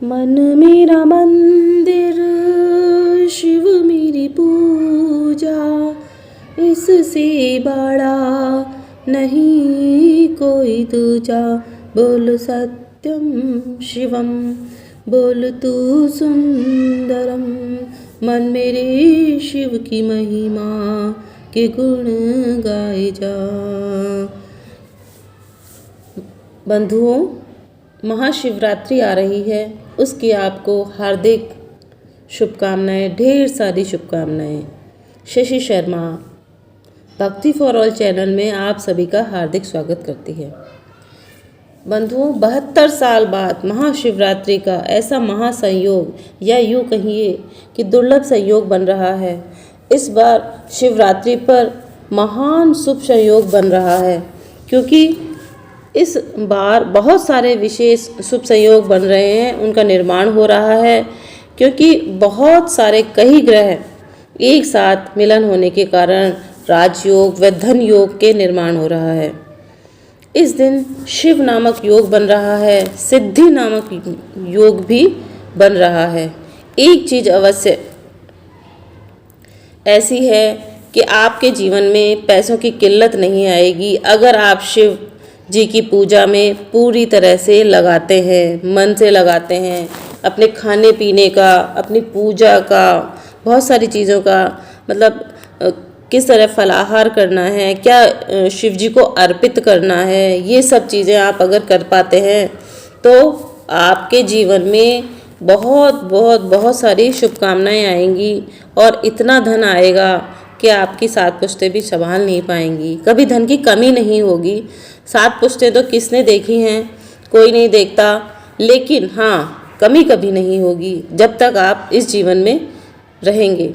मन मेरा मंदिर, शिव मेरी पूजा, इससे बड़ा नहीं कोई दूजा। बोल सत्यम शिवम, बोल तू सुंदरम, मन मेरे शिव की महिमा के गुण गाए जा। बंधुओं, महाशिवरात्रि आ रही है, उसकी आपको हार्दिक शुभकामनाएं, ढेर सारी शुभकामनाएं। शशि शर्मा भक्ति फॉर ऑल चैनल में आप सभी का हार्दिक स्वागत करती है। बंधुओं, 72 साल बाद महाशिवरात्रि का ऐसा महासंयोग, या यूँ कहिए कि दुर्लभ संयोग बन रहा है। इस बार शिवरात्रि पर महान शुभ संयोग बन रहा है, क्योंकि इस बार बहुत सारे विशेष शुभ संयोग बन रहे हैं, उनका निर्माण हो रहा है, क्योंकि बहुत सारे कई ग्रह एक साथ मिलन होने के कारण राजयोग व धन योग के निर्माण हो रहा है। इस दिन शिव नामक योग बन रहा है, सिद्धि नामक योग भी बन रहा है। एक चीज अवश्य ऐसी है कि आपके जीवन में पैसों की किल्लत नहीं आएगी अगर आप शिव जी की पूजा में पूरी तरह से लगाते हैं, मन से लगाते हैं। अपने खाने पीने का, अपनी पूजा का, बहुत सारी चीज़ों का, मतलब किस तरह फलाहार करना है, क्या शिव जी को अर्पित करना है, ये सब चीज़ें आप अगर कर पाते हैं तो आपके जीवन में बहुत बहुत बहुत सारी शुभकामनाएं आएंगी और इतना धन आएगा कि आपकी 7 पुश्तें भी संभाल नहीं पाएंगी। कभी धन की कमी नहीं होगी। 7 पुश्तें तो किसने देखी हैं? कोई नहीं देखता, लेकिन हाँ, कमी कभी नहीं होगी जब तक आप इस जीवन में रहेंगे।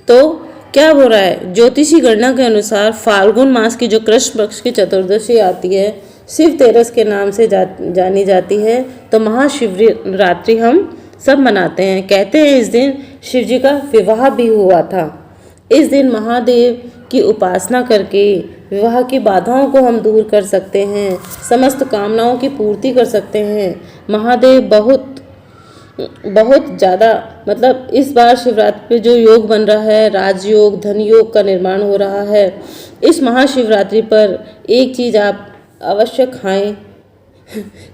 तो क्या हो रहा है? ज्योतिषी गणना के अनुसार फाल्गुन मास की जो कृष्ण पक्ष की चतुर्दशी आती है, शिव तेरस के नाम से जानी जाती है। तो महाशिवरात्रि हम सब मनाते हैं। कहते हैं इस दिन शिव जी का विवाह भी हुआ था। इस दिन महादेव की उपासना करके विवाह की बाधाओं को हम दूर कर सकते हैं, समस्त कामनाओं की पूर्ति कर सकते हैं। महादेव बहुत बहुत ज़्यादा, मतलब इस बार शिवरात्रि पे जो योग बन रहा है, राजयोग धन योग का निर्माण हो रहा है। इस महाशिवरात्रि पर एक चीज़ आप अवश्य खाएं।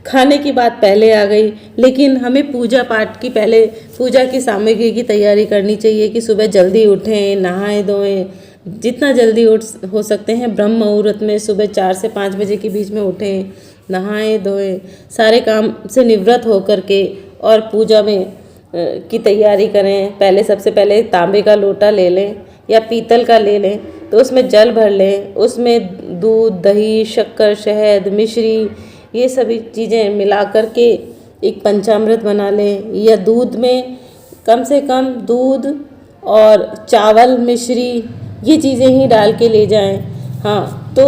खाने की बात पहले आ गई, लेकिन हमें पूजा पाठ की, पहले पूजा की सामग्री की तैयारी करनी चाहिए कि सुबह जल्दी उठें, नहाएं धोएं, जितना जल्दी उठ हो सकते हैं ब्रह्म मुहूर्त में सुबह 4 से 5 बजे के बीच में उठें, नहाएं धोएं, सारे काम से निवृत्त होकर के और पूजा में की तैयारी करें। पहले सबसे पहले तांबे का लोटा ले लें या पीतल का ले लें, तो उसमें जल भर लें, उसमें दूध, दही, शक्कर, शहद, मिश्री, ये सभी चीज़ें मिला कर के एक पंचामृत बना लें। या दूध में कम से कम दूध और चावल, मिश्री, ये चीज़ें ही डाल के ले जाएं। हाँ, तो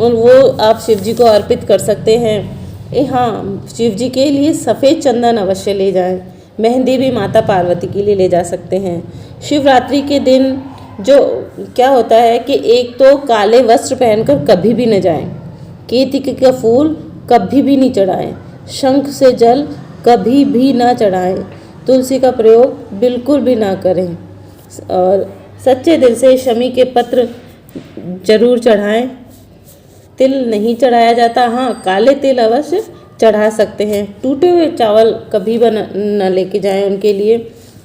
वो आप शिव जी को अर्पित कर सकते हैं। हाँ, शिव जी के लिए सफ़ेद चंदन अवश्य ले जाएं। मेहंदी भी माता पार्वती के लिए ले जा सकते हैं। शिवरात्रि के दिन जो क्या होता है कि एक तो काले वस्त्र पहनकर कभी भी न जाएं, केतकी का फूल कभी भी नहीं चढ़ाएं, शंख से जल कभी भी ना चढ़ाएं, तुलसी का प्रयोग बिल्कुल भी ना करें और सच्चे दिल से शमी के पत्र जरूर चढ़ाएं। तिल नहीं चढ़ाया जाता, हाँ, काले तिल अवश्य चढ़ा सकते हैं। टूटे हुए चावल कभी न लेके जाएं उनके लिए,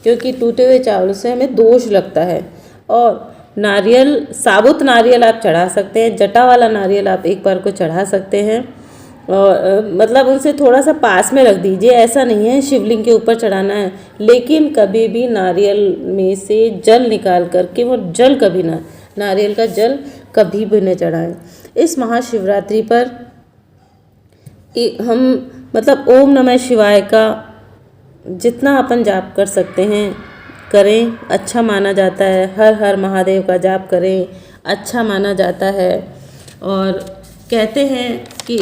क्योंकि टूटे हुए चावल से हमें दोष लगता है। और नारियल, साबुत नारियल आप चढ़ा सकते हैं, जटा वाला नारियल आप एक बार को चढ़ा सकते हैं। और मतलब उनसे थोड़ा सा पास में रख दीजिए, ऐसा नहीं है शिवलिंग के ऊपर चढ़ाना है, लेकिन कभी भी नारियल में से जल निकाल करके वो जल कभी ना, नारियल का जल कभी भी न चढ़ाएं। इस महाशिवरात्रि पर हम मतलब ओम नमः शिवाय का जितना अपन जाप कर सकते हैं करें, अच्छा माना जाता है। हर हर महादेव का जाप करें, अच्छा माना जाता है। और कहते हैं कि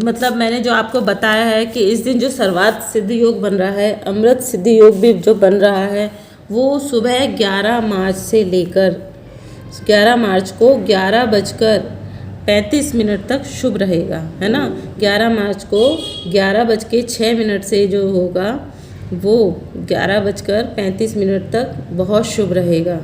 मतलब मैंने जो आपको बताया है कि इस दिन जो सर्वार्थ सिद्ध योग बन रहा है, अमृत सिद्ध योग भी जो बन रहा है, वो सुबह 11 मार्च से लेकर 11 मार्च को 11 बजकर 11:35 तक शुभ रहेगा, है ना। 11 मार्च को 11:06 से जो होगा वो 11:35 तक बहुत शुभ रहेगा।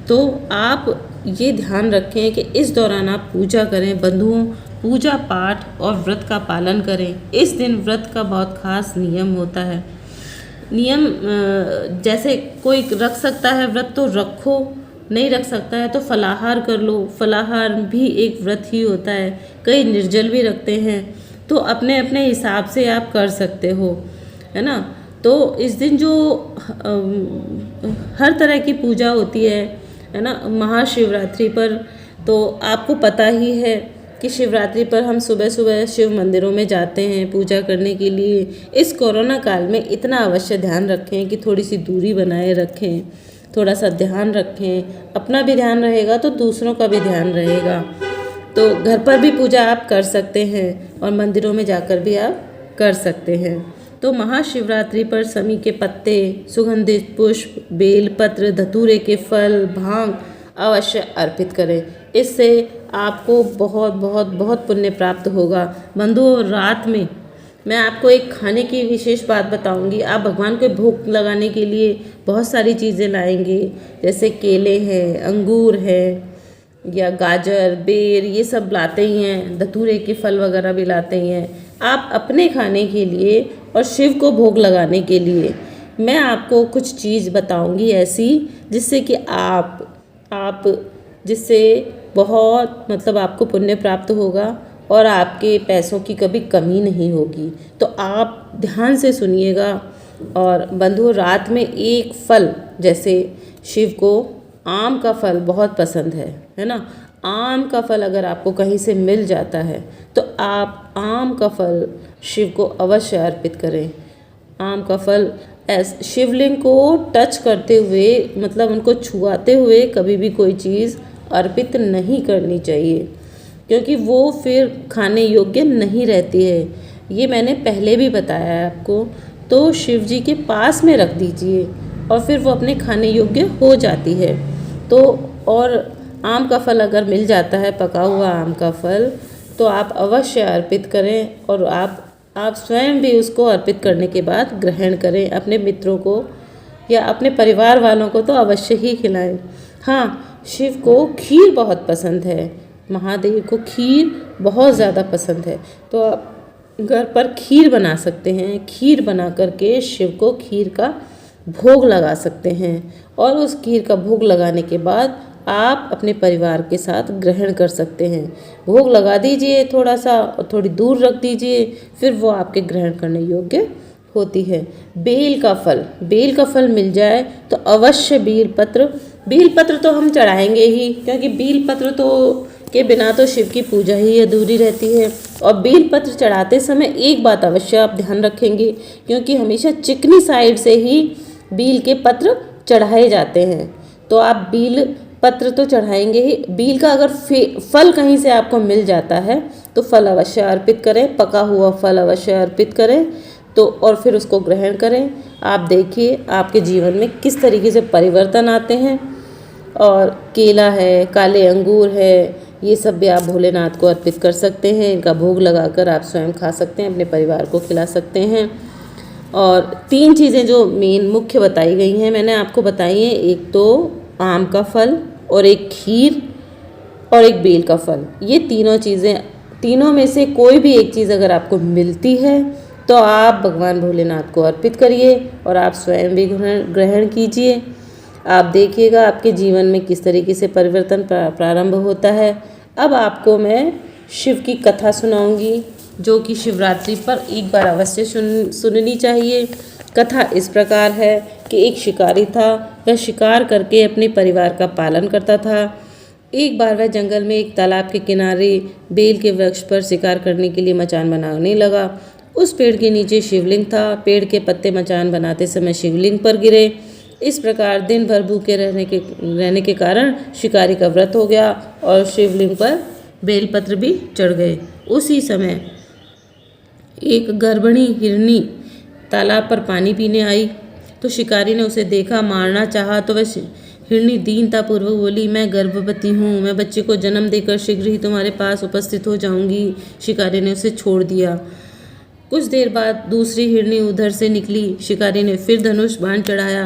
तो आप ये ध्यान रखें कि इस दौरान आप पूजा करें, बंधुओं, पूजा पाठ और व्रत का पालन करें। इस दिन व्रत का बहुत खास नियम होता है। नियम जैसे कोई रख सकता है व्रत तो रखो, नहीं रख सकता है तो फलाहार कर लो। फलाहार भी एक व्रत ही होता है। कई निर्जल भी रखते हैं, तो अपने अपने हिसाब से आप कर सकते हो, है ना। तो इस दिन जो हर तरह की पूजा होती है ना, महाशिवरात्रि पर, तो आपको पता ही है कि शिवरात्रि पर हम सुबह सुबह शिव मंदिरों में जाते हैं पूजा करने के लिए। इस कोरोना काल में इतना अवश्य ध्यान रखें कि थोड़ी सी दूरी बनाए रखें, थोड़ा सा ध्यान रखें। अपना भी ध्यान रहेगा तो दूसरों का भी ध्यान रहेगा। तो घर पर भी पूजा आप कर सकते हैं और मंदिरों में जाकर भी आप कर सकते हैं। तो महाशिवरात्रि पर समी के पत्ते, सुगंधित पुष्प, बेल पत्र, धतूरे के फल, भांग अवश्य अर्पित करें। इससे आपको बहुत बहुत बहुत पुण्य प्राप्त होगा। बंधुओं, रात में मैं आपको एक खाने की विशेष बात बताऊंगी। आप भगवान को भोग लगाने के लिए बहुत सारी चीज़ें लाएंगे, जैसे केले हैं, अंगूर है, या गाजर, बेर, ये सब लाते ही हैं। धतूरे के फल वगैरह भी लाते ही हैं। आप अपने खाने के लिए और शिव को भोग लगाने के लिए मैं आपको कुछ चीज़ बताऊंगी ऐसी, जिससे कि आप जिससे बहुत मतलब आपको पुण्य प्राप्त होगा और आपके पैसों की कभी कमी नहीं होगी। तो आप ध्यान से सुनिएगा। और बंधुओं, रात में एक फल, जैसे शिव को आम का फल बहुत पसंद है ना। आम का फल अगर आपको कहीं से मिल जाता है तो आप आम का फल शिव को अवश्य अर्पित करें। आम का फल शिवलिंग को टच करते हुए, मतलब उनको छुआते हुए कभी भी कोई चीज़ अर्पित नहीं करनी चाहिए, क्योंकि वो फिर खाने योग्य नहीं रहती है। ये मैंने पहले भी बताया है आपको। तो शिव जी के पास में रख दीजिए और फिर वो अपने खाने योग्य हो जाती है। तो और आम का फल अगर मिल जाता है, पका हुआ आम का फल, तो आप अवश्य अर्पित करें। और आप स्वयं भी उसको अर्पित करने के बाद ग्रहण करें। अपने मित्रों को या अपने परिवार वालों को तो अवश्य ही खिलाएं। हाँ, शिव को खीर बहुत पसंद है, महादेव को खीर बहुत ज़्यादा पसंद है। तो आप घर पर खीर बना सकते हैं। खीर बना करके शिव को खीर का भोग लगा सकते हैं। और उस खीर का भोग लगाने के बाद आप अपने परिवार के साथ ग्रहण कर सकते हैं। भोग लगा दीजिए थोड़ा सा और थोड़ी दूर रख दीजिए, फिर वो आपके ग्रहण करने योग्य होती है। बेल का फल मिल जाए तो अवश्य बेल पत्र तो हम चढ़ाएंगे ही, क्योंकि बेल पत्र तो के बिना तो शिव की पूजा ही अधूरी रहती है। और बेल पत्र चढ़ाते समय एक बात अवश्य आप ध्यान रखेंगे, क्योंकि हमेशा चिकनी साइड से ही बेल के पत्र चढ़ाए जाते हैं। तो आप बेल पत्र तो चढ़ाएंगे ही। बेल का अगर फल कहीं से आपको मिल जाता है तो फल अवश्य अर्पित करें, पका हुआ फल अवश्य अर्पित करें। तो और फिर उसको ग्रहण करें। आप देखिए आपके जीवन में किस तरीके से परिवर्तन आते हैं। और केला है, काले अंगूर है, ये सब भी आप भोलेनाथ को अर्पित कर सकते हैं। इनका भोग लगाकर आप स्वयं खा सकते हैं, अपने परिवार को खिला सकते हैं। और 3 चीज़ें जो मेन मुख्य बताई गई हैं मैंने आपको बताई हैं, एक तो आम का फल और एक खीर और एक बेल का फल। ये तीनों चीज़ें, तीनों में से कोई भी एक चीज़ अगर आपको मिलती है तो आप भगवान भोलेनाथ को अर्पित करिए और आप स्वयं भी ग्रहण कीजिए। आप देखिएगा आपके जीवन में किस तरीके से परिवर्तन प्रारंभ होता है। अब आपको मैं शिव की कथा सुनाऊंगी, जो कि शिवरात्रि पर एक बार अवश्य सुननी चाहिए। कथा इस प्रकार है कि एक शिकारी था। वह शिकार करके अपने परिवार का पालन करता था। एक बार वह जंगल में एक तालाब के किनारे बेल के वृक्ष पर शिकार करने के लिए मचान बनाने लगा। उस पेड़ के नीचे शिवलिंग था। पेड़ के पत्ते मचान बनाते समय शिवलिंग पर गिरे। इस प्रकार दिन भर भूखे रहने के कारण शिकारी का व्रत हो गया और शिवलिंग पर बेलपत्र भी चढ़ गए। उसी समय एक गर्भिणी हिरनी तालाब पर पानी पीने आई तो शिकारी ने उसे देखा, मारना चाहा तो वह हिरनी दीनतापूर्वक बोली, मैं गर्भवती हूँ, मैं बच्चे को जन्म देकर शीघ्र ही तुम्हारे पास उपस्थित हो जाऊंगी। शिकारी ने उसे छोड़ दिया। कुछ देर बाद दूसरी हिरनी उधर से निकली। शिकारी ने फिर धनुष बाण चढ़ाया।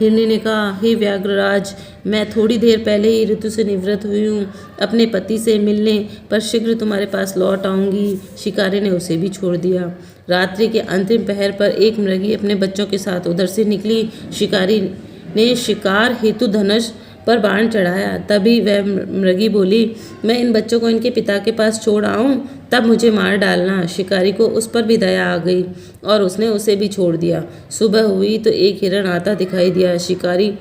हिरनी ने कहा, हे व्याघ्रराज, मैं थोड़ी देर पहले ही ऋतु से निवृत्त हुई हूँ। अपने पति से मिलने पर शीघ्र तुम्हारे पास लौट आऊँगी। शिकारी ने उसे भी छोड़ दिया। रात्रि के अंतिम पहर पर एक मृगी अपने बच्चों के साथ उधर से निकली। शिकारी ने शिकार हेतु धनुष पर बाण चढ़ाया। तभी वह मृगी बोली, मैं इन बच्चों को इनके पिता के पास छोड़ आऊं, तब मुझे मार डालना। शिकारी को उस पर भी दया आ गई और उसने उसे भी छोड़ दिया। सुबह हुई तो एक हिरण आता दिखाई दिया। शिकारी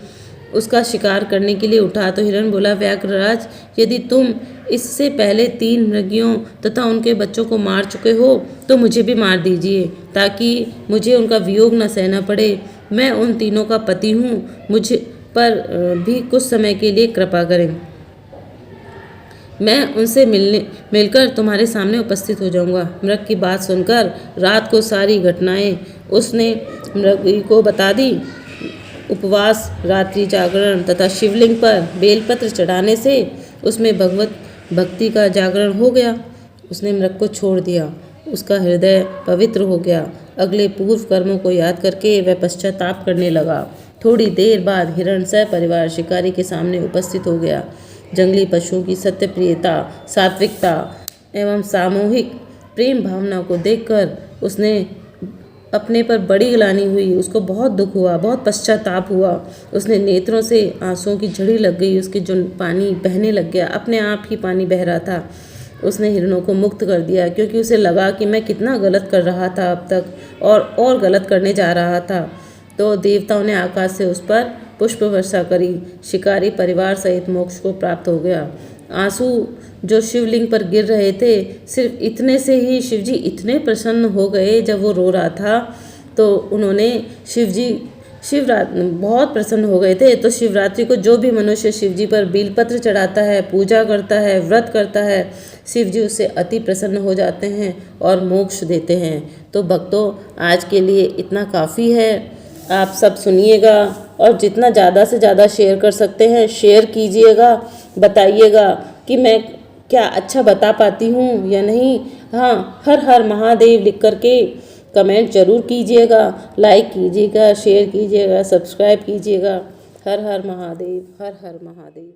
उसका शिकार करने के लिए उठा तो हिरण बोला, व्याघ्रराज, यदि तुम इससे पहले 3 मृगियों तथा उनके बच्चों को मार चुके हो तो मुझे भी मार दीजिए, ताकि मुझे उनका वियोग न सहना पड़े। मैं उन तीनों का पति हूँ, मुझ पर भी कुछ समय के लिए कृपा करें। मैं उनसे मिलकर तुम्हारे सामने उपस्थित हो जाऊंगा। मृग की बात सुनकर रात को सारी घटनाएं उसने मृगी को बता दी। उपवास, रात्रि जागरण तथा शिवलिंग पर बेलपत्र चढ़ाने से उसमें भगवत भक्ति का जागरण हो गया। उसने मृग को छोड़ दिया। उसका हृदय पवित्र हो गया। अगले पूर्व कर्मों को याद करके वह पश्चाताप करने लगा। थोड़ी देर बाद हिरण सपरिवार शिकारी के सामने उपस्थित हो गया। जंगली पशुओं की सत्यप्रियता, सात्विकता एवं सामूहिक प्रेम भावना को देखकर उसने अपने पर बड़ी ग्लानि हुई। उसको बहुत दुख हुआ, बहुत पश्चाताप हुआ। उसने नेत्रों से आंसुओं की झड़ी लग गई। उसके जो पानी बहने लग गया, अपने आप ही पानी बह रहा था। उसने हिरणों को मुक्त कर दिया, क्योंकि उसे लगा कि मैं कितना गलत कर रहा था अब तक और गलत करने जा रहा था। तो देवताओं ने आकाश से उस पर पुष्प वर्षा करी। शिकारी परिवार सहित मोक्ष को प्राप्त हो गया। आंसू जो शिवलिंग पर गिर रहे थे, सिर्फ इतने से ही शिवजी इतने प्रसन्न हो गए। जब वो रो रहा था तो उन्होंने शिवरात्रि बहुत प्रसन्न हो गए थे। तो शिवरात्रि को जो भी मनुष्य शिवजी पर बेलपत्र चढ़ाता है, पूजा करता है, व्रत करता है, शिवजी उससे अति प्रसन्न हो जाते हैं और मोक्ष देते हैं। तो भक्तों, आज के लिए इतना काफ़ी है। आप सब सुनिएगा और जितना ज़्यादा से ज़्यादा शेयर कर सकते हैं शेयर कीजिएगा। बताइएगा कि मैं क्या अच्छा बता पाती हूँ या नहीं। हाँ, हर हर महादेव लिख करके कमेंट जरूर कीजिएगा, लाइक कीजिएगा, शेयर कीजिएगा, सब्सक्राइब कीजिएगा। हर हर महादेव, हर हर महादेव।